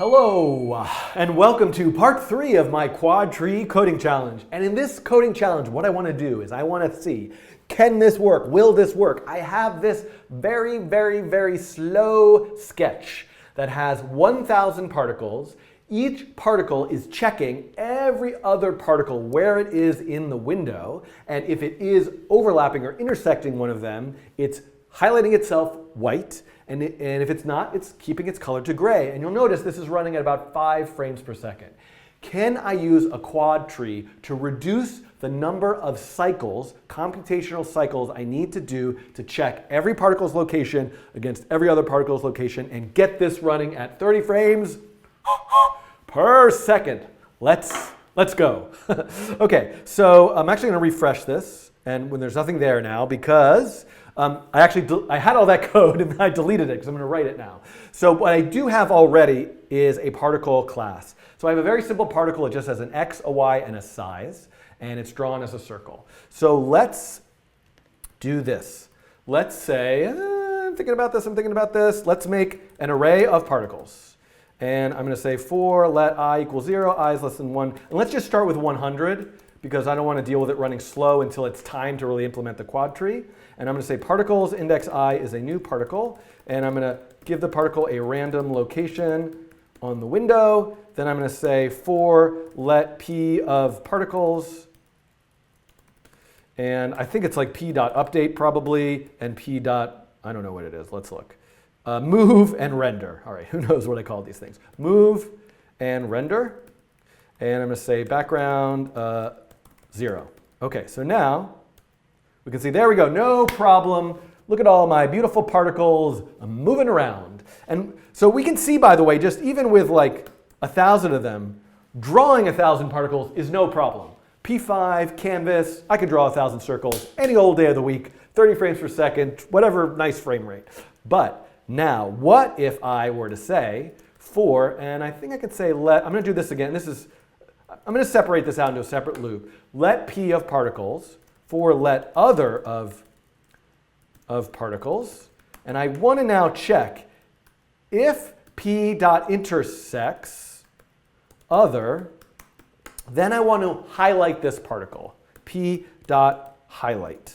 Hello, and welcome to part 3 of my Quadtree coding challenge. And in this coding challenge, what I want to do is I want to see, can this work? Will this work? I have this very slow sketch that has 1,000 particles. Each particle is checking every other particle where it is in the window. And if it is overlapping or intersecting one of them, it's highlighting itself white. And if it's not, it's keeping its color to gray. And you'll notice this is running at about 5 frames per second. Can I use a Quadtree to reduce the number of cycles, computational cycles I need to do to check every particle's location against every other particle's location and get this running at 30 frames per second? Let's go. Okay, so I'm actually going to refresh this, and when there's nothing there now because I had all that code and I deleted it because I'm going to write it now. So what I do have already is a particle class. So I have a very simple particle. It just has an x, a y, and a size, and it's drawn as a circle. So let's do this. Let's say, I'm thinking about this. Let's make an array of particles. And I'm going to say for let I equal 0, I is less than 1. And let's just start with 100 because I don't want to deal with it running slow until it's time to really implement the Quadtree. And I'm going to say particles index I is a new particle. And I'm going to give the particle a random location on the window. Then I'm going to say for let p of particles. And I think it's like p.update probably, and p. I don't know what it is. Let's look. Move and render. All right, who knows what I call these things? Move and render. And I'm going to say background 0. Okay, so now we can see, there we go, no problem. Look at all my beautiful particles moving around. And so we can see, by the way, just even with like 1,000 of them, drawing 1,000 particles is no problem. P5, canvas, I can draw 1,000 circles any old day of the week, 30 frames per second, whatever nice frame rate. But now, what if I were to say for, and I think I could say let, I'm going to do this again. I'm going to separate this out into a separate loop. Let p of particles for let other of particles. And I want to now check if p dot intersects other, then I want to highlight this particle, p dot highlight.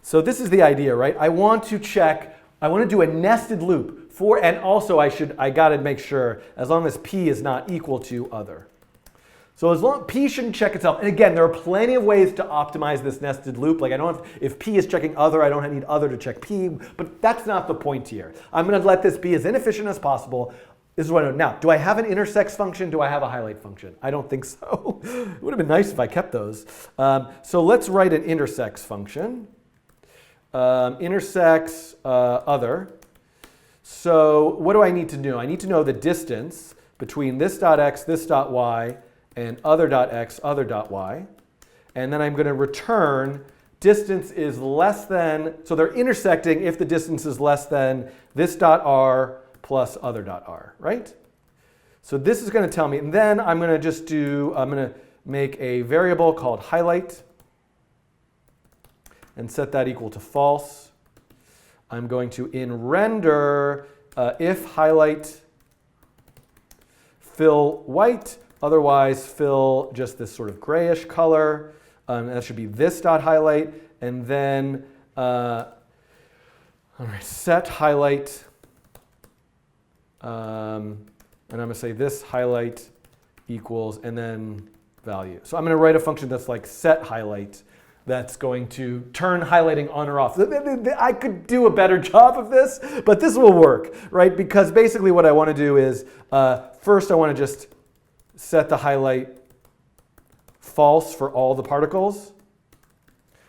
So this is the idea, right? I want to do a nested loop for, and also I got to make sure as long as p is not equal to other. So as long p shouldn't check itself. And again, there are plenty of ways to optimize this nested loop. Like if p is checking other, I don't need other to check p, but that's not the point here. I'm going to let this be as inefficient as possible. This is what I know. Now, do I have an intersects function? Do I have a highlight function? I don't think so. It would have been nice if I kept those. So let's write an intersects function. Intersects other. So what do I need to know? I need to know the distance between this dot x, this dot y, and other dot x, other dot y. And then I'm going to return distance is less than, so they're intersecting if the distance is less than this dot r plus other dot r, right? So this is going to tell me, and then I'm going to make a variable called highlight and set that equal to false. I'm going to in render if highlight fill white, otherwise fill just this sort of grayish color. That should be this dot highlight, and then all right, set highlight, and I'm going to say this highlight equals, and then value. So I'm going to write a function that's like set highlight, that's going to turn highlighting on or off. I could do a better job of this, but this will work, right? Because basically what I want to do is, first I want to just set the highlight false for all the particles,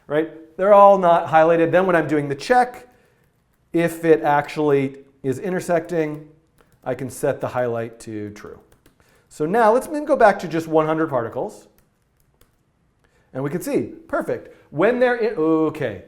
right? They're all not highlighted. Then when I'm doing the check, if it actually is intersecting, I can set the highlight to true. So now let's go back to just 100 particles. And we can see, perfect. When they're in, okay.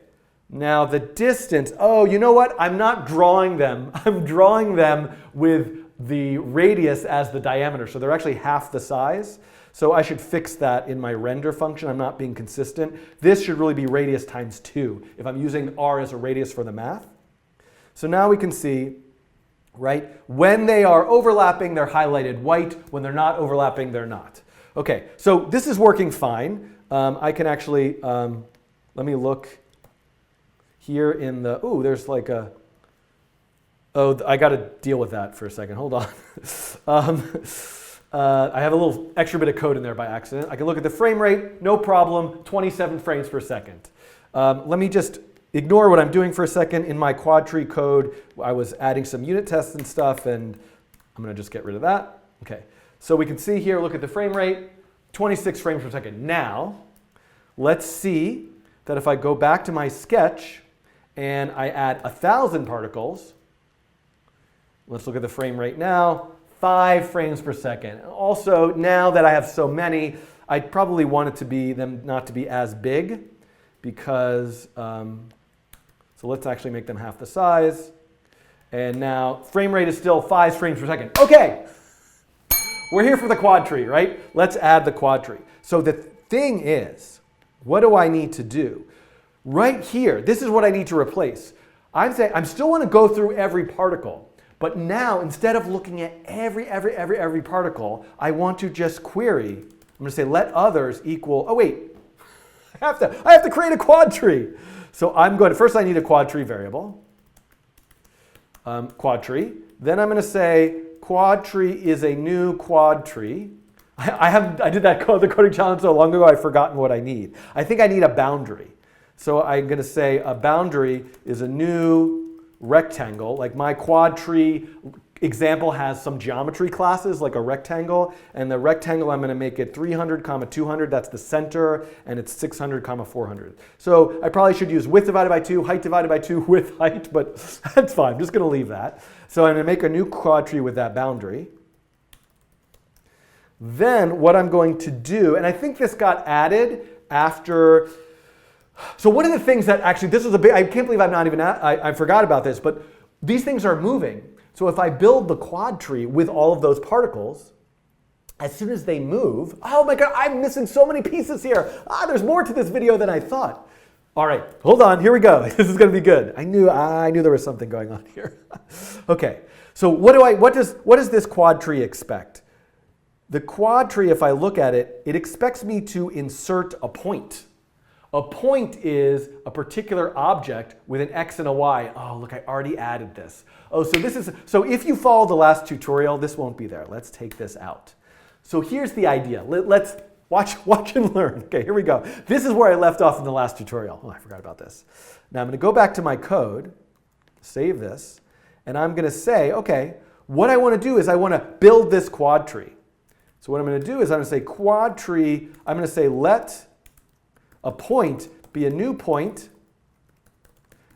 Now the distance, oh, you know what? I'm not drawing them. I'm drawing them with the radius as the diameter. So they're actually half the size. So I should fix that in my render function. I'm not being consistent. This should really be radius times 2 if I'm using r as a radius for the math. So now we can see right? When they are overlapping, they're highlighted white. When they're not overlapping, they're not. Okay, so this is working fine. I can actually, let me look here in the, ooh, there's like a, oh, I got to deal with that for a second. Hold on. I have a little extra bit of code in there by accident. I can look at the frame rate, no problem, 27 frames per second. Let me just ignore what I'm doing for a second. In my Quadtree code, I was adding some unit tests and stuff, and I'm going to just get rid of that. Okay, so we can see here, look at the frame rate, 26 frames per second. Now, let's see that if I go back to my sketch and I add 1,000 particles, let's look at the frame rate now, 5 frames per second. Also, now that I have so many, I probably want it to be them not to be as big because, so let's actually make them half the size. And now frame rate is still 5 frames per second. Okay, we're here for the Quadtree, right? Let's add the Quadtree. So the thing is, what do I need to do? Right here, this is what I need to replace. I'm saying I still want to go through every particle. But now, instead of looking at every particle, I want to just query. I'm going to say let others equal, oh wait, I have to create a Quadtree. So I'm going to, first I need a Quadtree variable, Quadtree. Then I'm going to say Quadtree is a new Quadtree. I did that the coding challenge so long ago I've forgotten what I need. I think I need a boundary. So I'm going to say a boundary is a new rectangle. Like my Quadtree example has some geometry classes like a rectangle, and the rectangle I'm going to make it 300, 200, that's the center, and it's 600, 400. So I probably should use width divided by 2, height divided by 2, width, height, but that's fine. I'm just going to leave that. So I'm going to make a new Quadtree with that boundary. Then what I'm going to do, and I think this got added after. So one of the things that actually, this was a big, I can't believe I forgot about this, but these things are moving. So if I build the Quadtree with all of those particles, as soon as they move, oh my God, I'm missing so many pieces here. There's more to this video than I thought. All right, hold on, here we go. This is gonna be good. I knew there was something going on here. Okay, so what does this Quadtree expect? The Quadtree, if I look at it, it expects me to insert a point. A point is a particular object with an X and a Y. Oh, look, I already added this. Oh, so if you follow the last tutorial, this won't be there. Let's take this out. So here's the idea. Let's watch and learn. Okay, here we go. This is where I left off in the last tutorial. Oh, I forgot about this. Now I'm going to go back to my code, save this, and I'm going to say, okay, what I want to do is I want to build this Quadtree. So what I'm going to do is I'm going to say Quadtree, I'm going to say let a point be a new point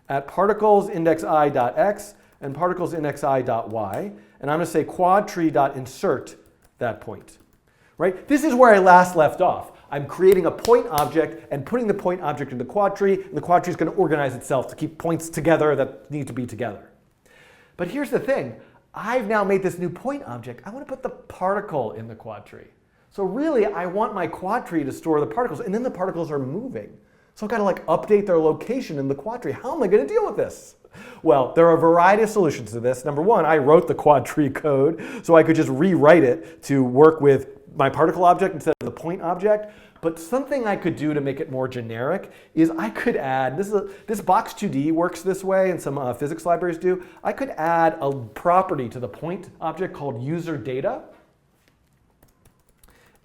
at particles index I dot x and particles index I dot y, and I'm going to say Quadtree dot insert that point. Right? This is where I last left off. I'm creating a point object and putting the point object in the Quadtree, and the Quadtree is going to organize itself to keep points together that need to be together. But here's the thing. I've now made this new point object. I want to put the particle in the Quadtree. So really, I want my Quadtree to store the particles, and then the particles are moving. So I've got to like update their location in the Quadtree. How am I going to deal with this? Well, there are a variety of solutions to this. Number one, I wrote the Quadtree code, so I could just rewrite it to work with my particle object instead of the point object. But something I could do to make it more generic is I could add, this box2D works this way, and some physics libraries do. I could add a property to the point object called userdata.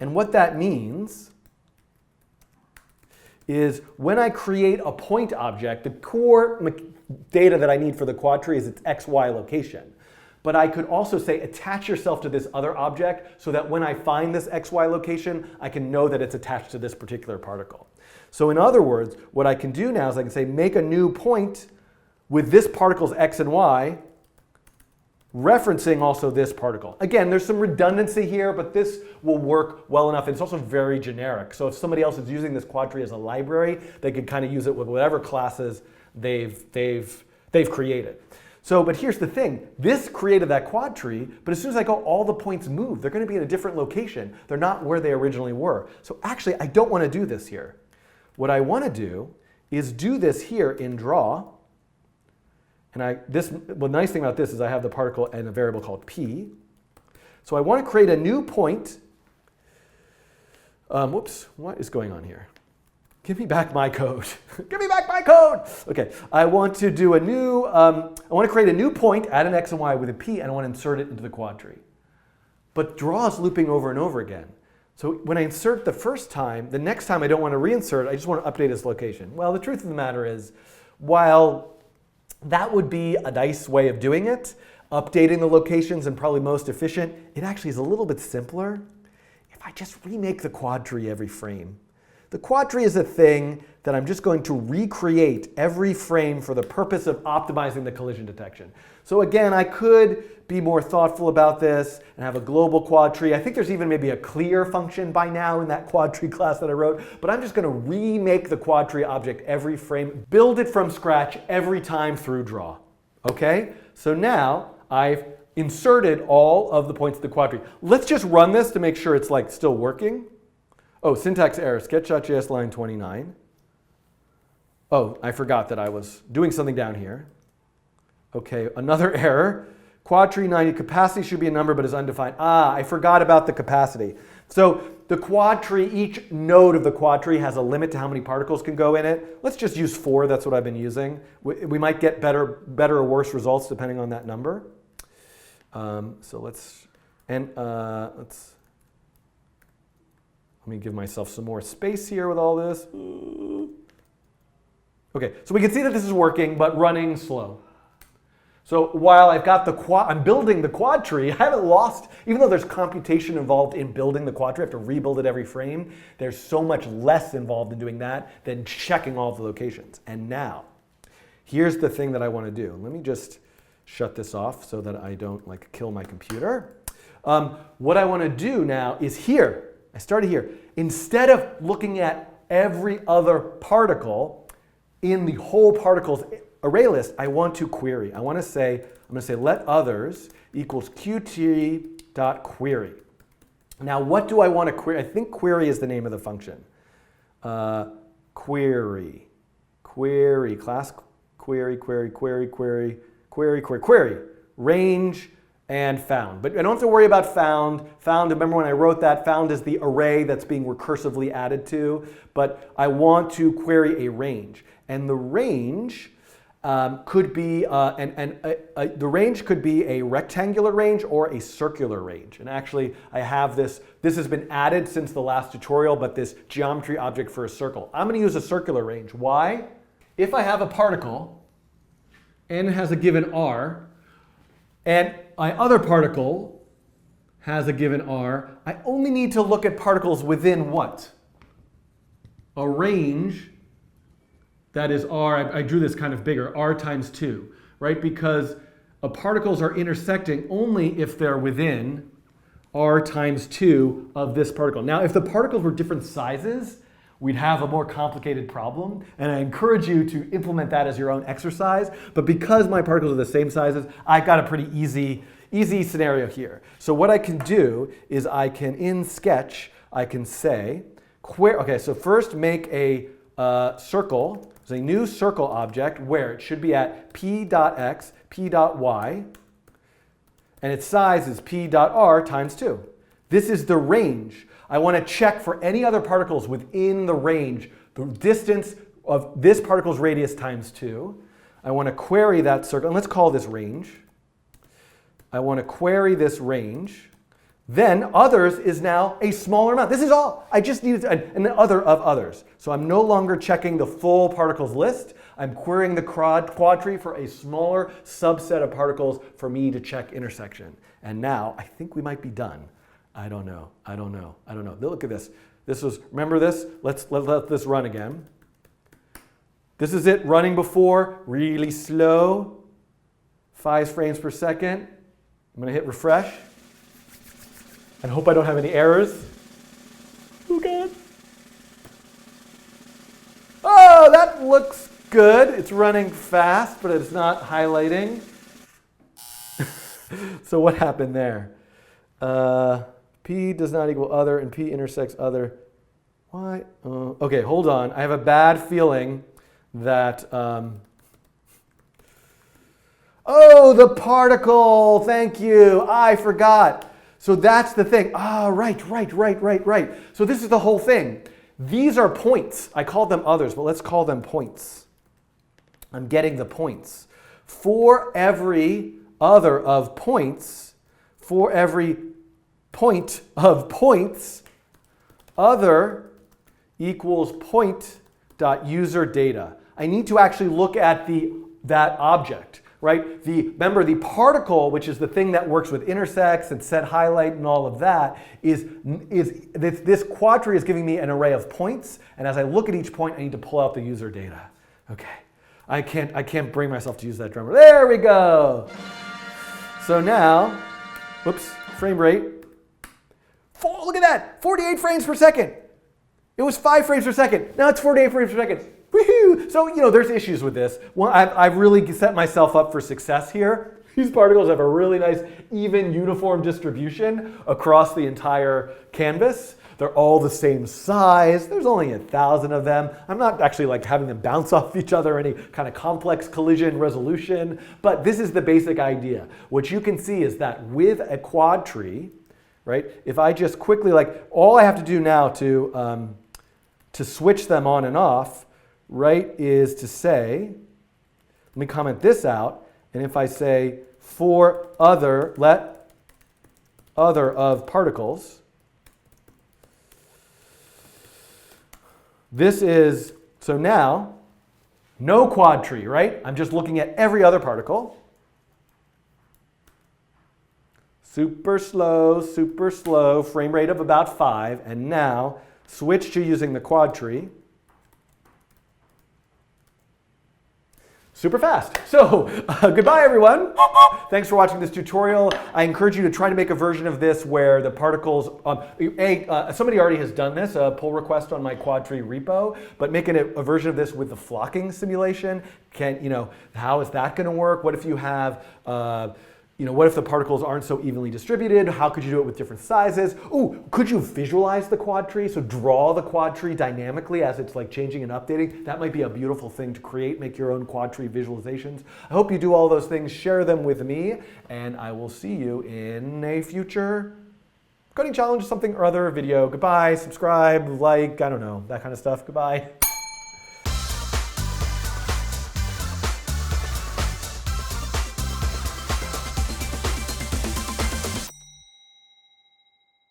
And what that means is when I create a point object, the core data that I need for the Quadtree is its XY location. But I could also say attach yourself to this other object so that when I find this XY location, I can know that it's attached to this particular particle. So in other words, what I can do now is I can say make a new point with this particle's X and Y, referencing also this particle. Again, there's some redundancy here, but this will work well enough. It's also very generic. So if somebody else is using this Quadtree as a library, they could kind of use it with whatever classes they've created. So, but here's the thing. This created that Quadtree, but as soon as I go, all the points move. They're going to be in a different location. They're not where they originally were. So actually, I don't want to do this here. What I want to do is do this here in draw. And the nice thing about this is I have the particle and a variable called p. So I want to create a new point. Whoops, what is going on here? Give me back my code. Give me back my code. Okay, I want to do a new, I want to create a new point, add an x and y with a p, and I want to insert it into the quadtree. But draw is looping over and over again. So when I insert the first time, the next time I don't want to reinsert, I just want to update its location. Well, the truth of the matter is, while that would be a nice way of doing it, updating the locations and probably most efficient, it actually is a little bit simpler if I just remake the quadtree every frame. The quadtree is a thing that I'm just going to recreate every frame for the purpose of optimizing the collision detection. So again, I could be more thoughtful about this and have a global quadtree. I think there's even maybe a clear function by now in that quadtree class that I wrote, but I'm just going to remake the quadtree object every frame, build it from scratch every time through draw. Okay? So now I've inserted all of the points of the quadtree. Let's just run this to make sure it's like still working. Oh, syntax error, sketch.js line 29. Oh, I forgot that I was doing something down here. Okay, another error. Quadtree 90, capacity should be a number but is undefined. Ah, I forgot about the capacity. So the quadtree, each node of the quadtree has a limit to how many particles can go in it. Let's just use 4, that's what I've been using. We might get better or worse results depending on that number. Let me give myself some more space here with all this. Okay, so we can see that this is working, but running slow. So while I've got I'm building the quadtree, I haven't lost, even though there's computation involved in building the quadtree, I have to rebuild it every frame. There's so much less involved in doing that than checking all of the locations. And now, here's the thing that I want to do. Let me just shut this off so that I don't kill my computer. What I want to do now is here. I started here. Instead of looking at every other particle in the whole particles array list, I want to query. I'm going to say let others equals qt.query. Now what do I want to query? I think query is the name of the function. Query, class query, range, and found. But I don't have to worry about found. Found, remember when I wrote that, found is the array that's being recursively added to. But I want to query a range. And the range could be the range could be a rectangular range or a circular range. And actually, I have this has been added since the last tutorial, but this geometry object for a circle. I'm going to use a circular range. Why? If I have a particle and it has a given r, and my other particle has a given r, I only need to look at particles within what? A range that is r, I drew this kind of bigger, r times 2, right? Because particles are intersecting only if they're within r times 2 of this particle. Now, if the particles were different sizes, we'd have a more complicated problem, and I encourage you to implement that as your own exercise. But because my particles are the same sizes, I've got a pretty easy scenario here. So what I can do is I can, in Sketch, I can say, okay, so first make a circle. There's a new circle object where it should be at p.x, p.y, and its size is p.r times 2. This is the range. I want to check for any other particles within the range, the distance of this particle's radius times 2. I want to query that circle, and let's call this range. I want to query this range. Then others is now a smaller amount. This is all. I just need an other of others. So I'm no longer checking the full particles list. I'm querying the quadtree for a smaller subset of particles for me to check intersection. And now I think we might be done. I don't know. Look at this. Remember this? Let's let this run again. This is it running before, really slow, 5 frames per second. I'm going to hit refresh and hope I don't have any errors. Oh God. Oh, that looks good. It's running fast, but it's not highlighting. So what happened there? P does not equal other, and P intersects other. Why? Okay, hold on. I have a bad feeling that Oh, the particle. Thank you. I forgot. So that's the thing. Ah, right. So this is the whole thing. These are points. I called them others, but let's call them points. I'm getting the points. For every other of points, for every point of points, other equals point.userdata. I need to actually look at that object, right? Remember, the particle, which is the thing that works with intersects and set highlight and all of that, is this Quadtree is giving me an array of points, and as I look at each point, I need to pull out the user data. Okay, I can't bring myself to use that drummer. There we go. So now, whoops, frame rate. Look at that, 48 frames per second. It was 5 frames per second. Now it's 48 frames per second. Woohoo! So, there's issues with this. Well, I've really set myself up for success here. These particles have a really nice, even, uniform distribution across the entire canvas. They're all the same size. There's only 1,000 of them. I'm not actually like having them bounce off each other, any kind of complex collision resolution, but this is the basic idea. What you can see is that with a Quadtree, right, if I just quickly, all I have to do now to switch them on and off, right, is to say, let me comment this out, and if I say for other, let other of particles, this is, so now, no Quadtree, right? I'm just looking at every other particle. Super slow, frame rate of about 5, and now switch to using the Quadtree. Super fast. So goodbye, everyone. Thanks for watching this tutorial. I encourage you to try to make a version of this where the particles, somebody already has done this, a pull request on my Quadtree repo, but making a version of this with the flocking simulation, how is that going to work? What if you have, what if the particles aren't so evenly distributed? How could you do it with different sizes? Ooh, could you visualize the Quadtree? So draw the Quadtree dynamically as it's changing and updating. That might be a beautiful thing to create, make your own Quadtree visualizations. I hope you do all those things, share them with me, and I will see you in a future coding challenge, something or other video. Goodbye, subscribe, I don't know, that kind of stuff. Goodbye.